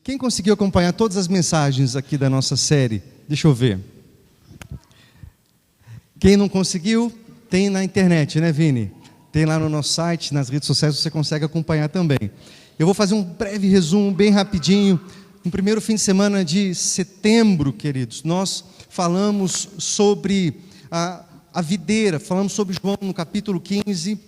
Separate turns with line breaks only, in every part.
Quem conseguiu acompanhar todas as mensagens aqui da nossa série? Deixa eu ver. Quem não conseguiu, tem na internet, né, Vini? Tem lá no nosso site, nas redes sociais, você consegue acompanhar também. Eu vou fazer um breve resumo, bem rapidinho. No primeiro fim de semana de setembro, queridos, nós falamos sobre a videira, falamos sobre João no capítulo 15.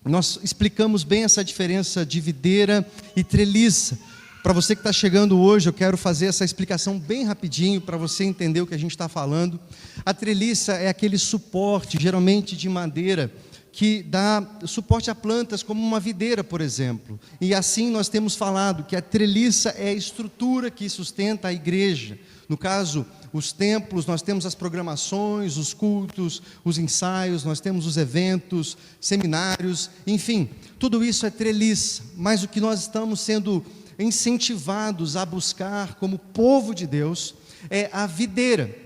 Nós explicamos bem essa diferença de videira e treliça. Para você que está chegando hoje, eu quero fazer essa explicação bem rapidinho, para você entender o que a gente está falando. A treliça é aquele suporte, geralmente de madeira, que dá suporte a plantas, como uma videira, por exemplo. E assim nós temos falado que a treliça é a estrutura que sustenta a igreja. No caso, os templos, nós temos as programações, os cultos, os ensaios, nós temos os eventos, seminários, enfim, tudo isso é treliça. Mas o que nós estamos sendo incentivados a buscar como povo de Deus é a videira.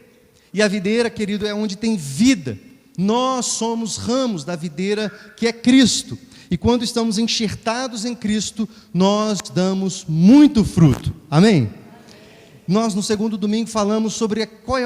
E a videira, querido, é onde tem vida. Nós somos ramos da videira que é Cristo. E quando estamos enxertados em Cristo, nós damos muito fruto. Amém? Nós no segundo domingo falamos sobre qual é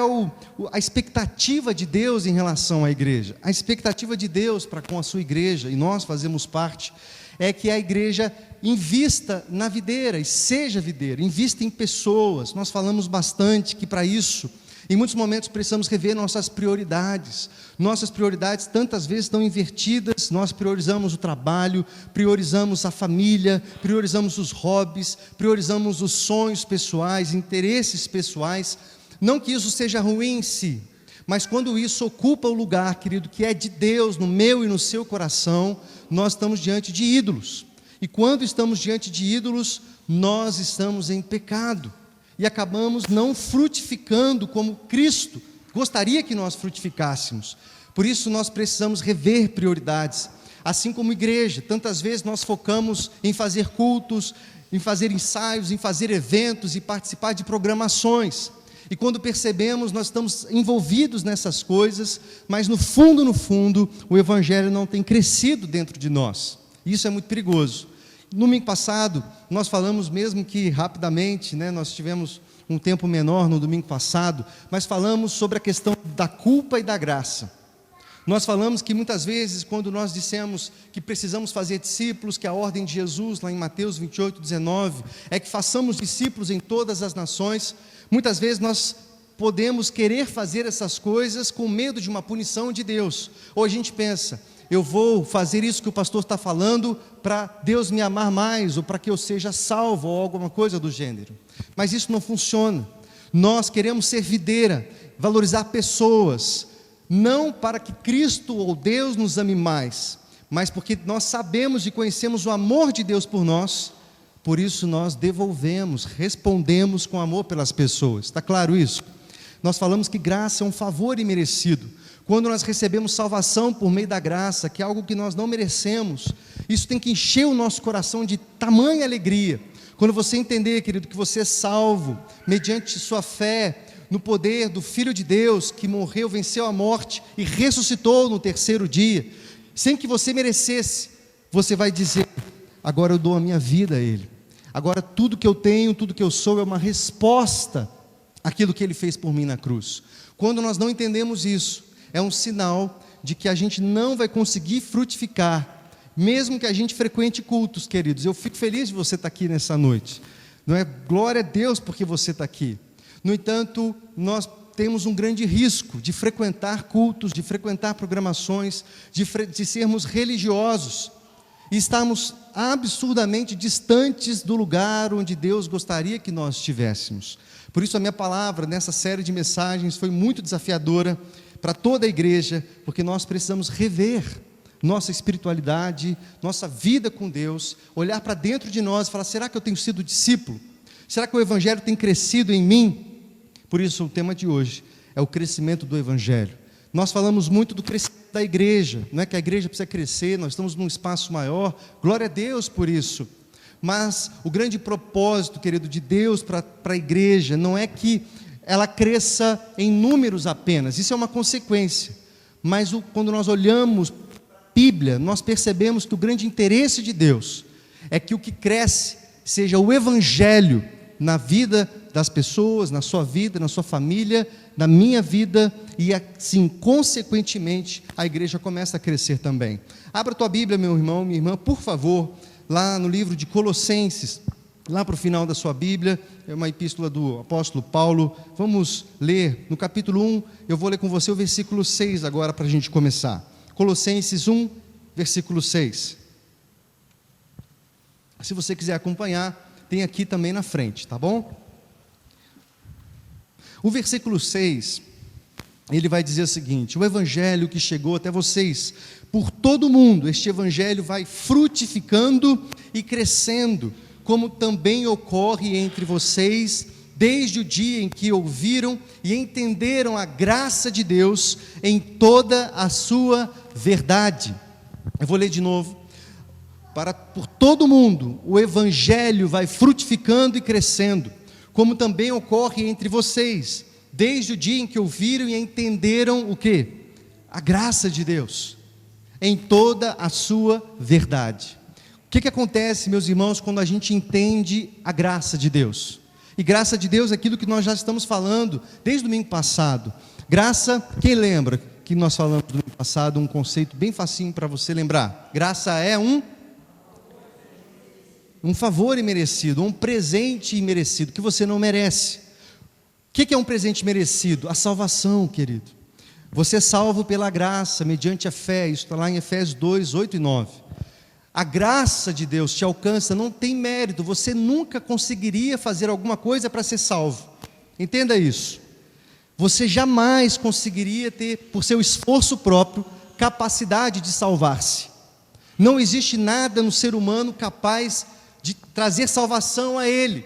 a expectativa de Deus em relação à igreja. A expectativa de Deus para com a sua igreja, e nós fazemos parte, é que a igreja invista na videira e seja videira, invista em pessoas. Nós falamos bastante que para isso, em muitos momentos precisamos rever nossas prioridades. Nossas prioridades tantas vezes estão invertidas. Nós priorizamos o trabalho, priorizamos a família, priorizamos os hobbies, priorizamos os sonhos pessoais, interesses pessoais. Não que isso seja ruim em si, mas quando isso ocupa o lugar, querido, que é de Deus no meu e no seu coração, nós estamos diante de ídolos. E quando estamos diante de ídolos, nós estamos em pecado. E acabamos não frutificando como Cristo gostaria que nós frutificássemos. Por isso nós precisamos rever prioridades. Assim como igreja, tantas vezes nós focamos em fazer cultos, em fazer ensaios, em fazer eventos e participar de programações. E quando percebemos, nós estamos envolvidos nessas coisas, mas no fundo, o Evangelho não tem crescido dentro de nós. Isso é muito perigoso. No domingo passado, nós falamos, mesmo que rapidamente, né, nós tivemos um tempo menor no domingo passado, mas falamos sobre a questão da culpa e da graça. Nós falamos que muitas vezes, quando nós dissemos que precisamos fazer discípulos, que a ordem de Jesus, lá em Mateus 28, 19, é que façamos discípulos em todas as nações, muitas vezes nós podemos querer fazer essas coisas com medo de uma punição de Deus. Ou a gente pensa, eu vou fazer isso que o pastor está falando para Deus me amar mais, ou para que eu seja salvo, ou alguma coisa do gênero. Mas isso não funciona. Nós queremos ser videira, valorizar pessoas, não para que Cristo ou Deus nos ame mais, mas porque nós sabemos e conhecemos o amor de Deus por nós, por isso nós devolvemos, respondemos com amor pelas pessoas. Está claro isso? Nós falamos que graça é um favor imerecido. Quando nós recebemos salvação por meio da graça, que é algo que nós não merecemos, isso tem que encher o nosso coração de tamanha alegria. Quando você entender, querido, que você é salvo, mediante sua fé, no poder do Filho de Deus, que morreu, venceu a morte e ressuscitou no terceiro dia, sem que você merecesse, você vai dizer, agora eu dou a minha vida a Ele. Agora tudo que eu tenho, tudo que eu sou é uma resposta àquilo que Ele fez por mim na cruz. Quando nós não entendemos isso, é um sinal de que a gente não vai conseguir frutificar, mesmo que a gente frequente cultos, queridos. Eu fico feliz de você estar aqui nessa noite, não é? Glória a Deus porque você está aqui. No entanto, nós temos um grande risco de frequentar cultos, de frequentar programações, de sermos religiosos, e estarmos absurdamente distantes do lugar onde Deus gostaria que nós estivéssemos. Por isso a minha palavra nessa série de mensagens foi muito desafiadora para toda a igreja, porque nós precisamos rever nossa espiritualidade, nossa vida com Deus, olhar para dentro de nós e falar, será que eu tenho sido discípulo? Será que o Evangelho tem crescido em mim? Por isso o tema de hoje é o crescimento do Evangelho. Nós falamos muito do crescimento da igreja, não é que a igreja precisa crescer, nós estamos num espaço maior, glória a Deus por isso. Mas o grande propósito, querido, de Deus para a igreja não é que ela cresça em números apenas, isso é uma consequência, mas quando nós olhamos a Bíblia, nós percebemos que o grande interesse de Deus é que o que cresce seja o Evangelho na vida das pessoas, na sua vida, na sua família, na minha vida, e assim, consequentemente, a igreja começa a crescer também. Abra a tua Bíblia, meu irmão, minha irmã, por favor, lá no livro de Colossenses, lá para o final da sua Bíblia, é uma epístola do apóstolo Paulo. Vamos ler no capítulo 1, eu vou ler com você o versículo 6 agora para a gente começar. Colossenses 1, versículo 6. Se você quiser acompanhar, tem aqui também na frente, tá bom? O versículo 6, ele vai dizer o seguinte: o evangelho que chegou até vocês por todo o mundo, este evangelho vai frutificando e crescendo, como também ocorre entre vocês, desde o dia em que ouviram e entenderam a graça de Deus em toda a sua verdade. Eu vou ler de novo. Por todo mundo, o evangelho vai frutificando e crescendo, como também ocorre entre vocês, desde o dia em que ouviram e entenderam o quê? A graça de Deus, em toda a sua verdade. O que acontece, meus irmãos, quando a gente entende a graça de Deus? E graça de Deus é aquilo que nós já estamos falando desde o domingo passado. Graça, quem lembra que nós falamos no domingo passado um conceito bem facinho para você lembrar? Graça é um favor imerecido, um presente imerecido, que você não merece. O que é um presente merecido? A salvação, querido. Você é salvo pela graça, mediante a fé. Isso está lá em Efésios 2, 8 e 9. A graça de Deus te alcança, não tem mérito. Você nunca conseguiria fazer alguma coisa para ser salvo. Entenda isso. Você jamais conseguiria ter, por seu esforço próprio, capacidade de salvar-se. Não existe nada no ser humano capaz de trazer salvação a ele,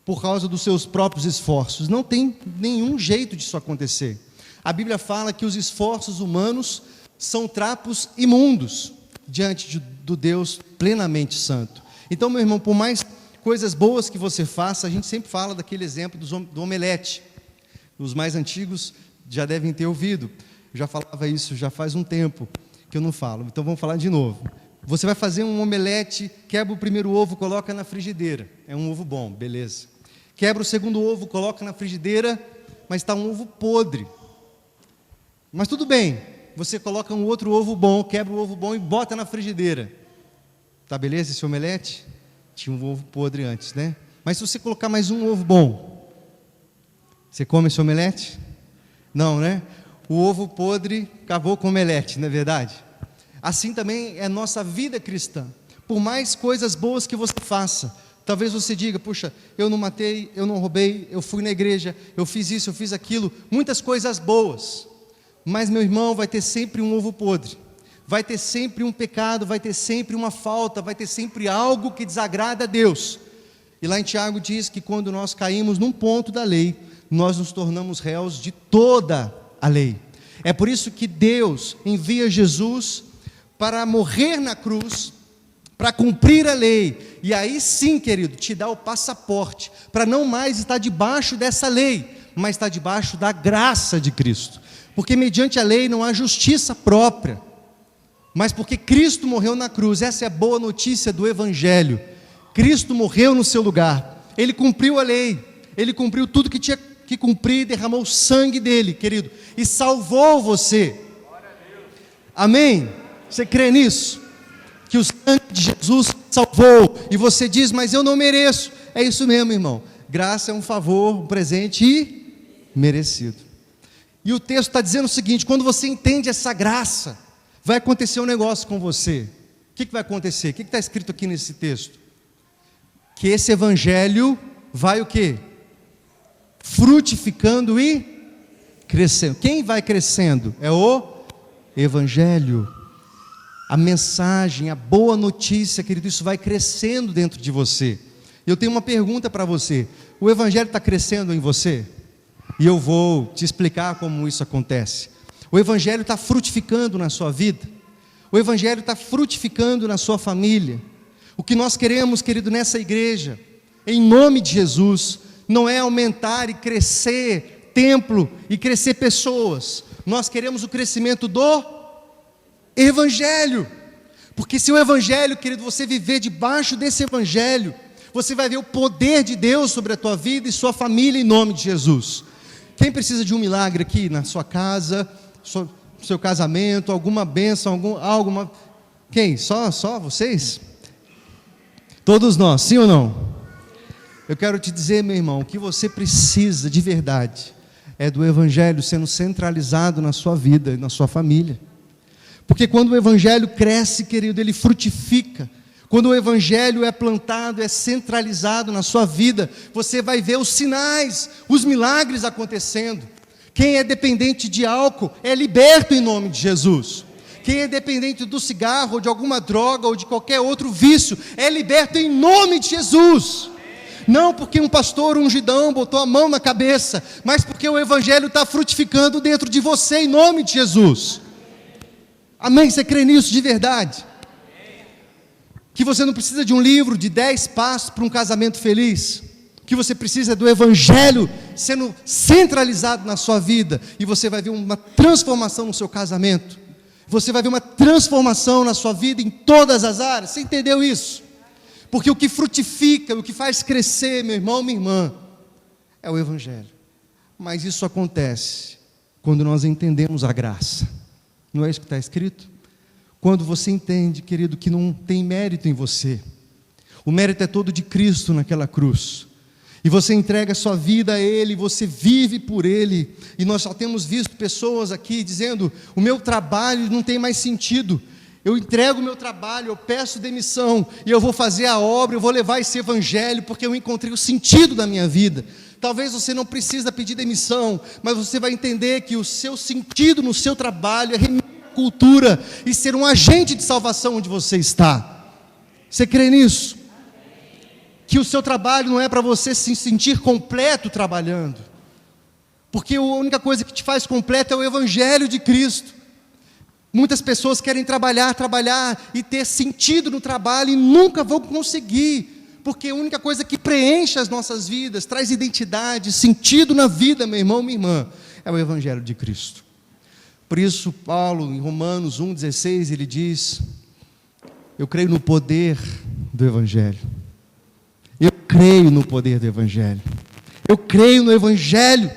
por causa dos seus próprios esforços. Não tem nenhum jeito disso acontecer. A Bíblia fala que os esforços humanos são trapos imundos, diante do Deus plenamente santo. Então, meu irmão, por mais coisas boas que você faça, a gente sempre fala daquele exemplo do omelete. Os mais antigos já devem ter ouvido. Eu já falava isso, já faz um tempo que eu não falo, então vamos falar de novo. Você vai fazer um omelete, quebra o primeiro ovo, coloca na frigideira. É um ovo bom, beleza. Quebra o segundo ovo, coloca na frigideira, mas está um ovo podre. Mas tudo bem, você coloca um outro ovo bom, quebra o ovo bom e bota na frigideira. Tá beleza esse omelete? Tinha um ovo podre antes, né? Mas se você colocar mais um ovo bom, você come esse omelete? Não, né? O ovo podre acabou com o omelete, não é verdade? Assim também é nossa vida cristã. Por mais coisas boas que você faça, talvez você diga: puxa, eu não matei, eu não roubei, eu fui na igreja, eu fiz isso, eu fiz aquilo, muitas coisas boas. Mas, meu irmão, vai ter sempre um ovo podre, vai ter sempre um pecado, vai ter sempre uma falta, vai ter sempre algo que desagrada a Deus. E lá em Tiago diz que quando nós caímos num ponto da lei, nós nos tornamos réus de toda a lei. É por isso que Deus envia Jesus para morrer na cruz, para cumprir a lei, e aí sim, querido, te dá o passaporte, para não mais estar debaixo dessa lei, mas estar debaixo da graça de Cristo, porque mediante a lei não há justiça própria, mas porque Cristo morreu na cruz. Essa é a boa notícia do Evangelho. Cristo morreu no seu lugar, Ele cumpriu a lei, Ele cumpriu tudo que tinha que cumprir, derramou o sangue dele, querido, e salvou você. Amém? Você crê nisso? Que o sangue de Jesus salvou, e você diz: mas eu não mereço. É isso mesmo, irmão. Graça é um favor, um presente merecido. E o texto está dizendo o seguinte: quando você entende essa graça, vai acontecer um negócio com você. O que vai acontecer? O que está escrito aqui nesse texto? Que esse evangelho vai o quê? Frutificando e crescendo. Quem vai crescendo? É o evangelho. A mensagem, a boa notícia, querido, isso vai crescendo dentro de você. Eu tenho uma pergunta para você: o evangelho está crescendo em você? E eu vou te explicar como isso acontece. O evangelho está frutificando na sua vida? O evangelho está frutificando na sua família? O que nós queremos, querido, nessa igreja, em nome de Jesus, não é aumentar e crescer templo e crescer pessoas. Nós queremos o crescimento do evangelho, porque se o evangelho, querido, você viver debaixo desse evangelho, você vai ver o poder de Deus sobre a tua vida e sua família, em nome de Jesus. Quem precisa de um milagre aqui na sua casa, seu casamento, alguma bênção, alguma... Quem? Só vocês? Todos nós, sim ou não? Eu quero te dizer, meu irmão, o que você precisa de verdade é do Evangelho sendo centralizado na sua vida e na sua família. Porque quando o Evangelho cresce, querido, ele frutifica. Quando o Evangelho é plantado, é centralizado na sua vida, você vai ver os sinais, os milagres acontecendo. Quem é dependente de álcool é liberto em nome de Jesus. Quem é dependente do cigarro, ou de alguma droga, ou de qualquer outro vício, é liberto em nome de Jesus. Não porque um pastor ungidão botou a mão na cabeça, mas porque o Evangelho está frutificando dentro de você, em nome de Jesus. Amém? Você crê nisso de verdade? Que você não precisa de um livro de 10 passos para um casamento feliz. O que você precisa é do Evangelho sendo centralizado na sua vida. E você vai ver uma transformação no seu casamento. Você vai ver uma transformação na sua vida em todas as áreas. Você entendeu isso? Porque o que frutifica, o que faz crescer, meu irmão, minha irmã, é o Evangelho. Mas isso acontece quando nós entendemos a graça. Não é isso que está escrito? Quando você entende, querido, que não tem mérito em você. O mérito é todo de Cristo naquela cruz. E você entrega a sua vida a Ele, você vive por Ele. E nós só temos visto pessoas aqui dizendo, o meu trabalho não tem mais sentido. Eu entrego o meu trabalho, eu peço demissão, e eu vou fazer a obra, eu vou levar esse Evangelho, porque eu encontrei o sentido da minha vida. Talvez você não precisa pedir demissão, mas você vai entender que o seu sentido no seu trabalho é cultura e ser um agente de salvação onde você está. Você crê nisso? Que o seu trabalho não é para você se sentir completo trabalhando, porque a única coisa que te faz completo é o Evangelho de Cristo. Muitas pessoas querem trabalhar e ter sentido no trabalho e nunca vão conseguir, porque a única coisa que preenche as nossas vidas, traz identidade, sentido na vida, meu irmão, minha irmã, é o Evangelho de Cristo. Por isso, Paulo, em Romanos 1,16, ele diz, eu creio no poder do Evangelho. Eu creio no poder do Evangelho. Eu creio no Evangelho.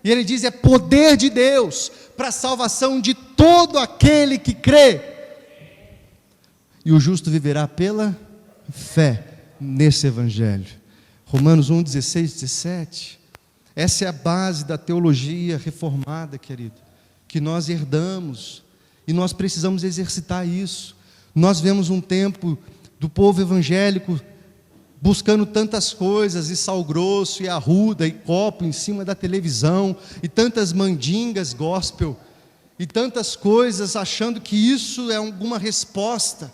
E ele diz, é poder de Deus para a salvação de todo aquele que crê. E o justo viverá pela fé nesse Evangelho. Romanos 1,16, 17. Essa é a base da teologia reformada, querido, que nós herdamos, e nós precisamos exercitar isso. Nós vemos um tempo do povo evangélico buscando tantas coisas, e sal grosso, e arruda, e copo em cima da televisão, e tantas mandingas gospel, e tantas coisas, achando que isso é alguma resposta.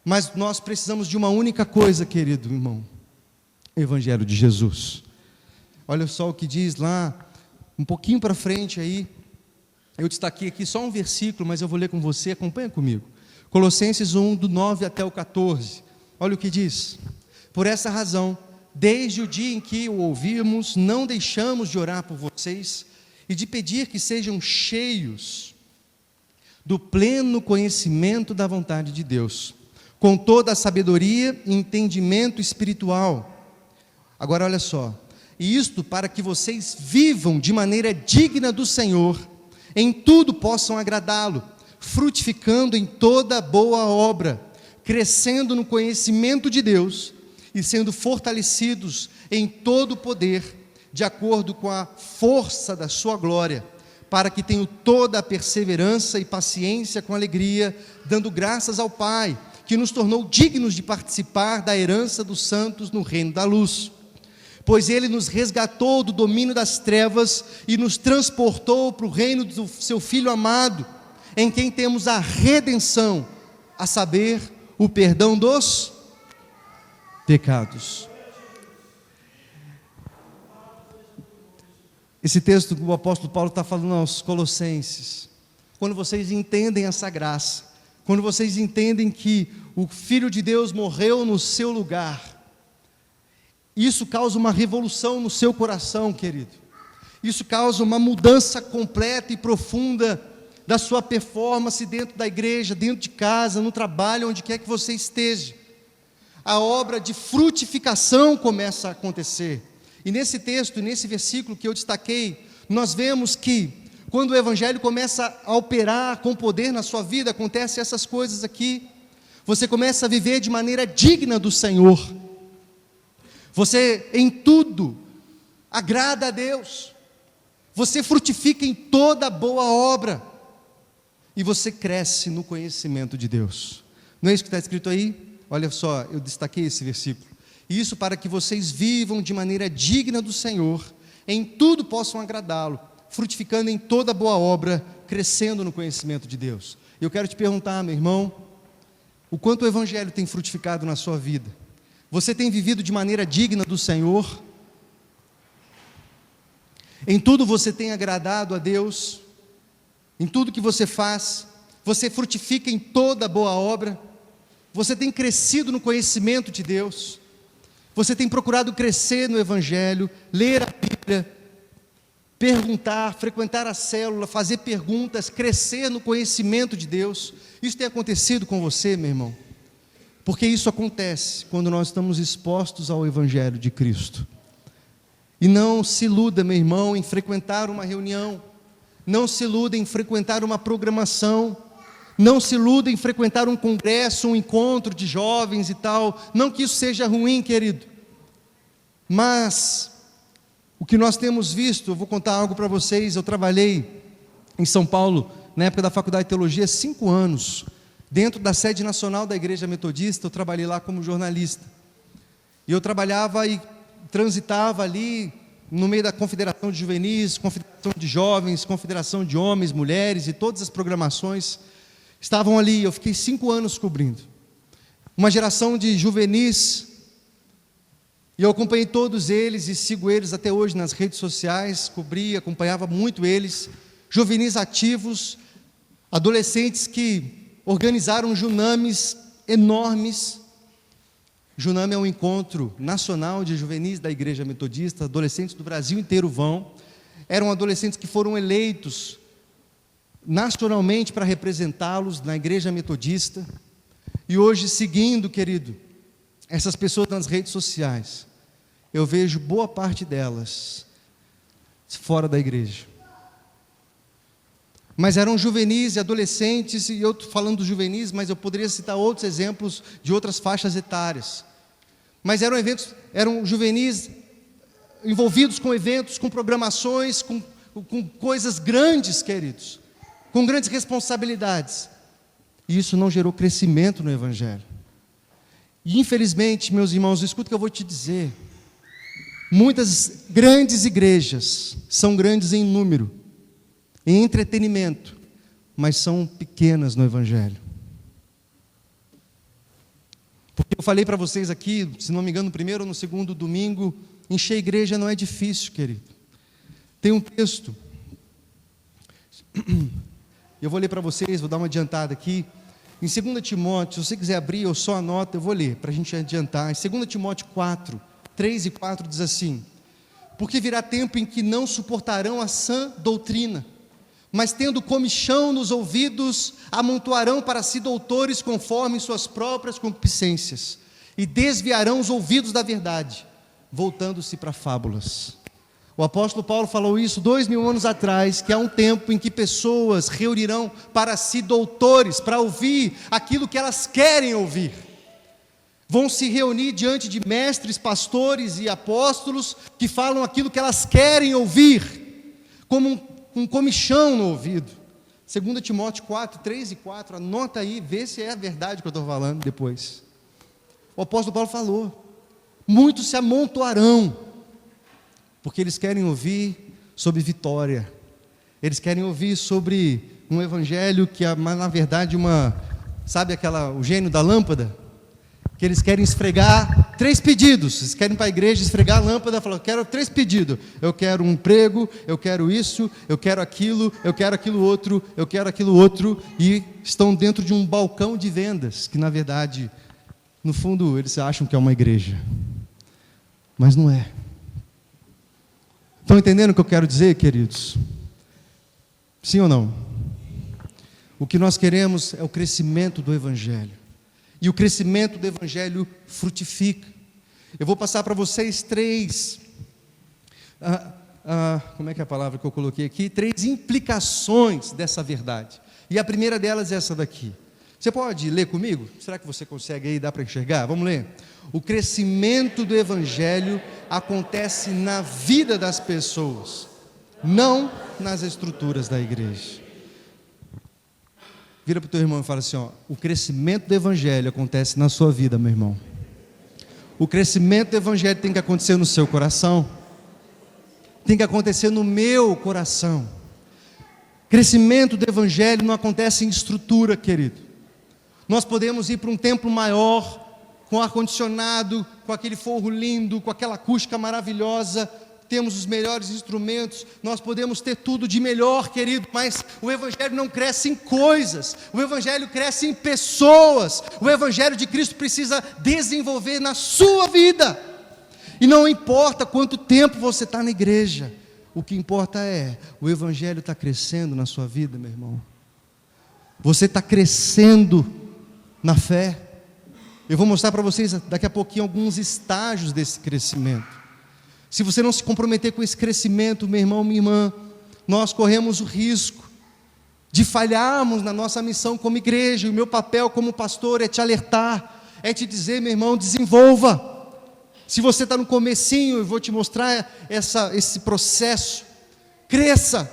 Mas nós precisamos de uma única coisa, querido irmão, o Evangelho de Jesus. Olha só o que diz lá, um pouquinho para frente aí. Eu destaquei aqui só um versículo, mas eu vou ler com você, acompanha comigo. Colossenses 1, do 9 até o 14. Olha o que diz. Por essa razão, desde o dia em que o ouvimos, não deixamos de orar por vocês e de pedir que sejam cheios do pleno conhecimento da vontade de Deus, com toda a sabedoria e entendimento espiritual. Agora olha só, e isto para que vocês vivam de maneira digna do Senhor, em tudo possam agradá-lo, frutificando em toda boa obra, crescendo no conhecimento de Deus e sendo fortalecidos em todo o poder, de acordo com a força da sua glória, para que tenham toda a perseverança e paciência com alegria, dando graças ao Pai, que nos tornou dignos de participar da herança dos santos no reino da luz. Pois Ele nos resgatou do domínio das trevas e nos transportou para o reino do seu Filho amado, em quem temos a redenção, a saber, o perdão dos pecados. Esse texto que o apóstolo Paulo está falando aos Colossenses, quando vocês entendem essa graça, quando vocês entendem que o Filho de Deus morreu no seu lugar, isso causa uma revolução no seu coração, querido. Isso causa uma mudança completa e profunda da sua performance dentro da igreja, dentro de casa, no trabalho, onde quer que você esteja. a obra de frutificação começa a acontecer. E nesse texto, nesse versículo que eu destaquei, nós vemos que quando o Evangelho começa a operar com poder na sua vida, acontecem essas coisas aqui. Você começa a viver de maneira digna do Senhor. Você em tudo agrada a Deus. Você frutifica em toda boa obra. E você cresce no conhecimento de Deus. Não é isso que está escrito aí? Olha só, eu destaquei esse versículo. Isso para que vocês vivam de maneira digna do Senhor, em tudo possam agradá-lo, frutificando em toda boa obra, crescendo no conhecimento de Deus. Eu quero te perguntar, meu irmão, o quanto o Evangelho tem frutificado na sua vida? Você tem vivido de maneira digna do Senhor? Em tudo você tem agradado a Deus? Em tudo que você faz, você frutifica em toda boa obra? Você tem crescido no conhecimento de Deus? Você tem procurado crescer no Evangelho, ler a Bíblia, perguntar, frequentar a célula, fazer perguntas, crescer no conhecimento de Deus? Isso tem acontecido com você, meu irmão? Porque isso acontece quando nós estamos expostos ao Evangelho de Cristo. E não se iluda, meu irmão, em frequentar uma reunião, não se iluda em frequentar uma programação, não se iluda em frequentar um congresso, um encontro de jovens e tal. Não que isso seja ruim, querido, mas o que nós temos visto, eu vou contar algo para vocês. Eu trabalhei em São Paulo, na época da faculdade de teologia, 5 anos, dentro da sede nacional da Igreja Metodista. Eu trabalhei lá como jornalista, e eu trabalhava e transitava ali, no meio da confederação de juvenis, confederação de jovens, confederação de homens, mulheres, e todas as programações estavam ali. Eu fiquei 5 anos cobrindo uma geração de juvenis, e eu acompanhei todos eles, e sigo eles até hoje nas redes sociais. Acompanhava muito eles, juvenis ativos, adolescentes que organizaram junames enormes. Juname é um encontro nacional de juvenis da Igreja Metodista, adolescentes do Brasil inteiro vão. Eram adolescentes que foram eleitos nacionalmente para representá-los na Igreja Metodista. E hoje, seguindo, querido, essas pessoas nas redes sociais, eu vejo boa parte delas fora da igreja. Mas eram juvenis e adolescentes, e eu estou falando dos juvenis, mas eu poderia citar outros exemplos de outras faixas etárias. Mas eram juvenis envolvidos com eventos, com programações, com coisas grandes, queridos, com grandes responsabilidades. E isso não gerou crescimento no Evangelho. E infelizmente, meus irmãos, escuta o que eu vou te dizer. Muitas grandes igrejas são grandes em número, em entretenimento, mas são pequenas no Evangelho. Porque eu falei para vocês aqui, se não me engano, no primeiro ou no segundo domingo, encher a igreja não é difícil, querido. Tem um texto, eu vou ler para vocês, vou dar uma adiantada aqui, em 2 Timóteo, se você quiser abrir, eu só anoto, eu vou ler, para a gente adiantar. Em 2 Timóteo 4, 3 e 4 diz assim: porque virá tempo em que não suportarão a sã doutrina, mas tendo comichão nos ouvidos, amontoarão para si doutores conforme suas próprias concupiscências, e desviarão os ouvidos da verdade, voltando-se para fábulas. O apóstolo Paulo falou isso 2000 anos atrás, que há um tempo em que pessoas reunirão para si doutores, para ouvir aquilo que elas querem ouvir. Vão se reunir diante de mestres, pastores e apóstolos que falam aquilo que elas querem ouvir, como um comichão no ouvido. 2 Timóteo 4, 3 e 4, anota aí, vê se é a verdade que eu estou falando depois. O apóstolo Paulo falou: muitos se amontoarão, porque eles querem ouvir sobre vitória, eles querem ouvir sobre um evangelho que é, na verdade, sabe o gênio da lâmpada? Que eles querem esfregar 3 pedidos, eles querem ir para a igreja esfregar a lâmpada e falar: eu quero 3 pedidos, eu quero um emprego, eu quero isso, eu quero aquilo outro, eu quero aquilo outro, e estão dentro de um balcão de vendas, que na verdade, no fundo, eles acham que é uma igreja, mas não é. Estão entendendo o que eu quero dizer, queridos? Sim ou não? O que nós queremos é o crescimento do Evangelho. E o crescimento do Evangelho frutifica. Eu vou passar para vocês três, como é que é a palavra que eu coloquei aqui? 3 implicações dessa verdade. E a primeira delas é essa daqui. Você pode ler comigo? Será que você consegue aí, dá para enxergar? Vamos ler. O crescimento do Evangelho acontece na vida das pessoas, não nas estruturas da igreja. Vira para o teu irmão e fala assim, ó, o crescimento do Evangelho acontece na sua vida, meu irmão. O crescimento do Evangelho tem que acontecer no seu coração, tem que acontecer no meu coração. Crescimento do Evangelho não acontece em estrutura, querido. Nós podemos ir para um templo maior, com ar-condicionado, com aquele forro lindo, com aquela acústica maravilhosa, temos os melhores instrumentos, nós podemos ter tudo de melhor, querido, mas o Evangelho não cresce em coisas, o Evangelho cresce em pessoas. O Evangelho de Cristo precisa desenvolver na sua vida, e não importa quanto tempo você está na igreja, o que importa é, o Evangelho está crescendo na sua vida, meu irmão. Você está crescendo na fé. Eu vou mostrar para vocês daqui a pouquinho alguns estágios desse crescimento. Se você não se comprometer com esse crescimento, meu irmão, minha irmã, nós corremos o risco de falharmos na nossa missão como igreja. E o meu papel como pastor é te alertar, é te dizer, meu irmão, desenvolva. Se você está no comecinho, eu vou te mostrar esse processo. Cresça,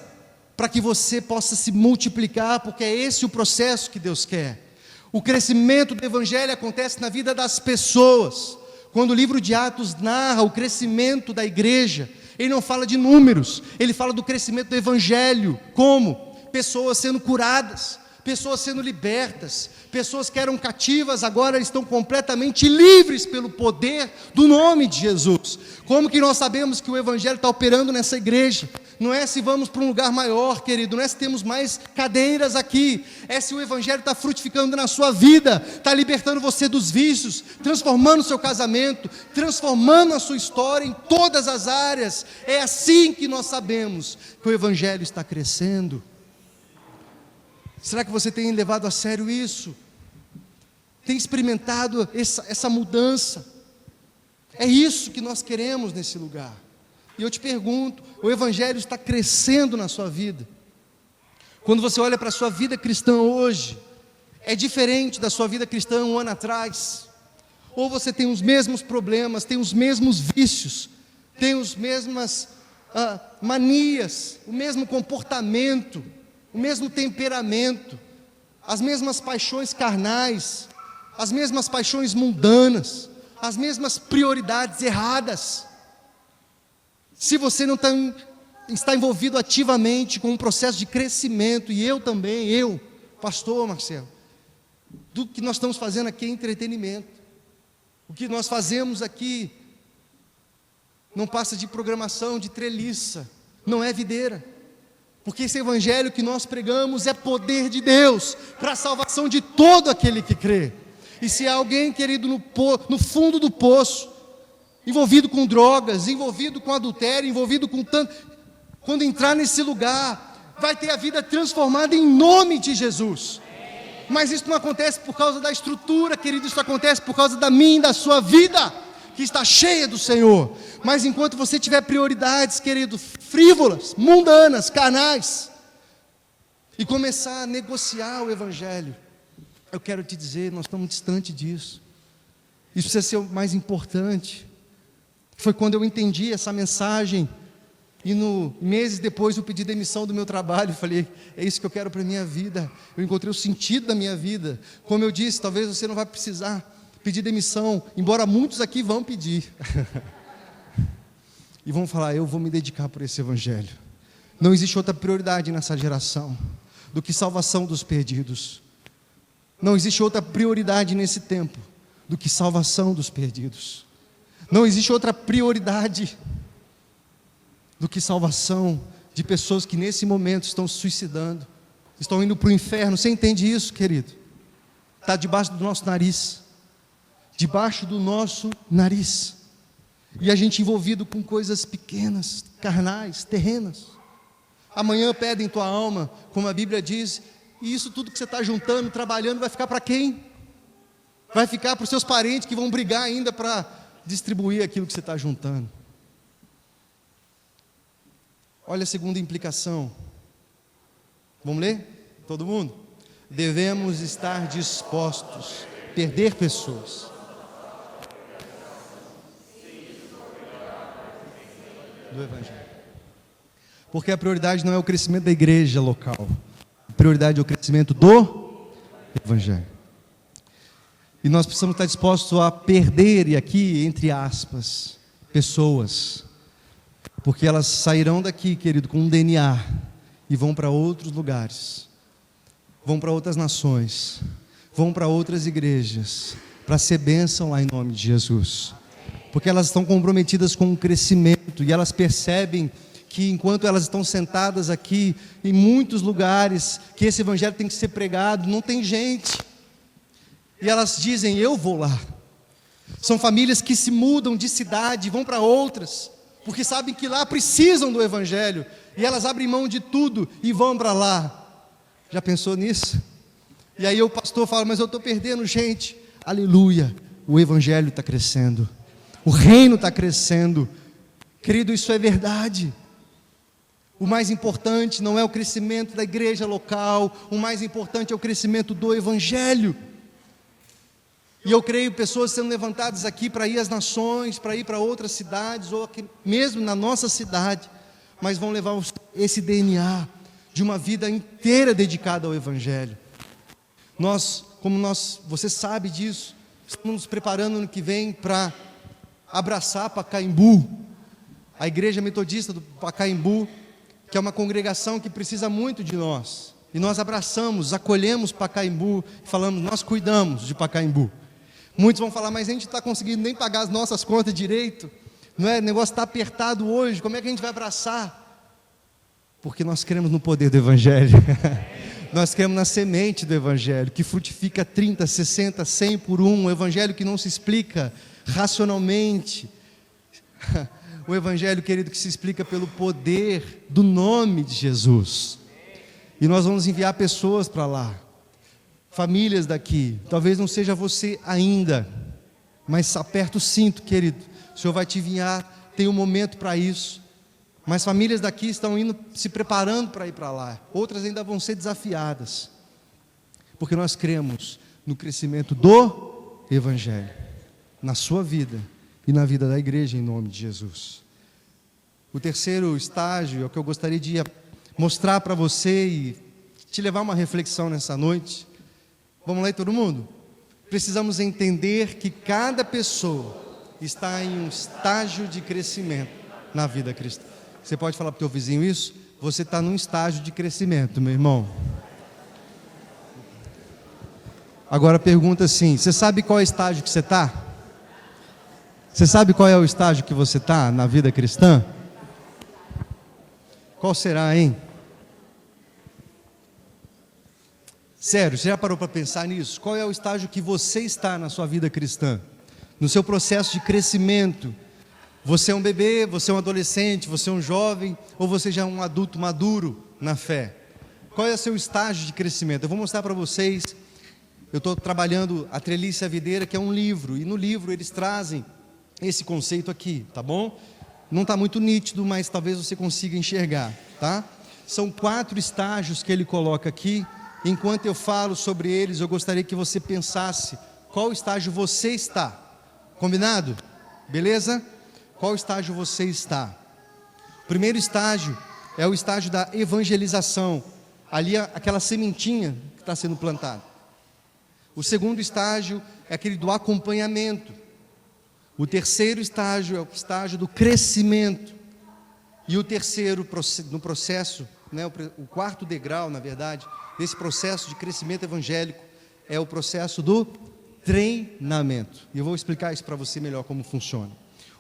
para que você possa se multiplicar, porque é esse o processo que Deus quer. O crescimento do Evangelho acontece na vida das pessoas. Quando o livro de Atos narra o crescimento da igreja, ele não fala de números, ele fala do crescimento do Evangelho. Como? Pessoas sendo curadas, pessoas sendo libertas, pessoas que eram cativas agora estão completamente livres pelo poder do nome de Jesus. Como que nós sabemos que o Evangelho está operando nessa igreja? Não é se vamos para um lugar maior, querido, não é se temos mais cadeiras aqui, é se o Evangelho está frutificando na sua vida, está libertando você dos vícios, transformando o seu casamento, transformando a sua história em todas as áreas. É assim que nós sabemos que o Evangelho está crescendo. Será que você tem levado a sério isso? Tem experimentado essa mudança? É isso que nós queremos nesse lugar. E eu te pergunto, o Evangelho está crescendo na sua vida? Quando você olha para a sua vida cristã hoje, é diferente da sua vida cristã um ano atrás? Ou você tem os mesmos problemas, tem os mesmos vícios, tem as mesmas manias, o mesmo comportamento, o mesmo temperamento, as mesmas paixões carnais, as mesmas paixões mundanas, as mesmas prioridades erradas? Se você não está envolvido ativamente com um processo de crescimento, e eu também, pastor Marcelo, do que nós estamos fazendo aqui é entretenimento. O que nós fazemos aqui não passa de programação, de treliça, não é videira. Porque esse Evangelho que nós pregamos é poder de Deus para a salvação de todo aquele que crê. E se há alguém, querido, no fundo do poço, envolvido com drogas, envolvido com adultério, envolvido com tanto, quando entrar nesse lugar, vai ter a vida transformada em nome de Jesus. Mas isso não acontece por causa da estrutura, querido, isso acontece por causa da minha e da sua vida, que está cheia do Senhor. Mas enquanto você tiver prioridades, querido, frívolas, mundanas, carnais, e começar a negociar o Evangelho, eu quero te dizer, nós estamos distante disso. Isso precisa ser o mais importante. Foi quando eu entendi essa mensagem, e meses depois eu pedi demissão do meu trabalho. Falei, é isso que eu quero para a minha vida. Eu encontrei o sentido da minha vida. Como eu disse, talvez você não vai precisar pedir demissão, embora muitos aqui vão pedir. E vão falar, eu vou me dedicar por esse Evangelho. Não existe outra prioridade nessa geração do que salvação dos perdidos. Não existe outra prioridade nesse tempo do que salvação dos perdidos. Não existe outra prioridade do que salvação de pessoas que nesse momento estão se suicidando, estão indo para o inferno. Você entende isso, querido? Está debaixo do nosso nariz. Debaixo do nosso nariz. E a gente envolvido com coisas pequenas, carnais, terrenas. Amanhã pedem tua alma, como a Bíblia diz, e isso tudo que você está juntando, trabalhando, vai ficar para quem? Vai ficar para os seus parentes que vão brigar ainda para distribuir aquilo que você está juntando. Olha a segunda implicação. Vamos ler? Todo mundo? Devemos estar dispostos a perder pessoas. Do Evangelho. Porque a prioridade não é o crescimento da igreja local. A prioridade é o crescimento do Evangelho. E nós precisamos estar dispostos a perder, e aqui, entre aspas, pessoas. Porque elas sairão daqui, querido, com um DNA e vão para outros lugares. Vão para outras nações. Vão para outras igrejas. Para ser bênção lá em nome de Jesus. Porque elas estão comprometidas com o crescimento. E elas percebem que enquanto elas estão sentadas aqui, em muitos lugares, que esse evangelho tem que ser pregado, não tem gente. E elas dizem, eu vou lá. São famílias que se mudam de cidade, vão para outras, porque sabem que lá precisam do evangelho. E elas abrem mão de tudo e vão para lá. Já pensou nisso? E aí o pastor fala, mas eu estou perdendo gente. Aleluia, o evangelho está crescendo. O reino está crescendo. Querido, isso é verdade. O mais importante não é o crescimento da igreja local, o mais importante é o crescimento do evangelho. E eu creio pessoas sendo levantadas aqui para ir às nações, para ir para outras cidades, ou aqui mesmo na nossa cidade, mas vão levar esse DNA de uma vida inteira dedicada ao evangelho. Você sabe disso, estamos nos preparando no que vem para abraçar Pacaembu, a igreja metodista do Pacaembu, que é uma congregação que precisa muito de nós, e nós abraçamos, acolhemos Pacaembu, e falamos, nós cuidamos de Pacaembu. Muitos vão falar, mas a gente não está conseguindo nem pagar as nossas contas direito, não é? O negócio está apertado hoje, como é que a gente vai abraçar? Porque nós cremos no poder do evangelho, nós cremos na semente do evangelho, que frutifica 30, 60, 100 por um, o evangelho que não se explica racionalmente, o evangelho, querido, que se explica pelo poder do nome de Jesus. E nós vamos enviar pessoas para lá, famílias daqui. Talvez não seja você ainda, mas aperta o cinto, querido, o Senhor vai te enviar, tem um momento para isso. Mas famílias daqui estão indo, se preparando para ir para lá. Outras ainda vão ser desafiadas, porque nós cremos no crescimento do evangelho, na sua vida e na vida da igreja, em nome de Jesus. O terceiro estágio é o que eu gostaria de mostrar para você e te levar a uma reflexão nessa noite. Vamos lá aí, todo mundo? Precisamos entender que cada pessoa está em um estágio de crescimento na vida cristã. Você pode falar para o teu vizinho isso? Você está num estágio de crescimento, meu irmão. Agora pergunta assim, você sabe qual é o estágio que você está? Você sabe qual é o estágio que você está na vida cristã? Qual será, hein? Sério, você já parou para pensar nisso? Qual é o estágio que você está na sua vida cristã? No seu processo de crescimento? Você é um bebê, você é um adolescente, você é um jovem, ou você já é um adulto maduro na fé? Qual é o seu estágio de crescimento? Eu vou mostrar para vocês. Eu estou trabalhando a Trelice e a Videira, que é um livro, e no livro eles trazem esse conceito aqui, tá bom? Não está muito nítido, mas talvez você consiga enxergar, tá? São 4 estágios que ele coloca aqui. Enquanto eu falo sobre eles, eu gostaria que você pensasse qual estágio você está. Combinado? Beleza? Qual estágio você está? O primeiro estágio é o estágio da evangelização. Ali é aquela sementinha que está sendo plantada. O segundo estágio é aquele do acompanhamento. O terceiro estágio é o estágio do crescimento. E o terceiro, no processo, né, o quarto degrau, na verdade, desse processo de crescimento evangélico, é o processo do treinamento. E eu vou explicar isso para você melhor como funciona.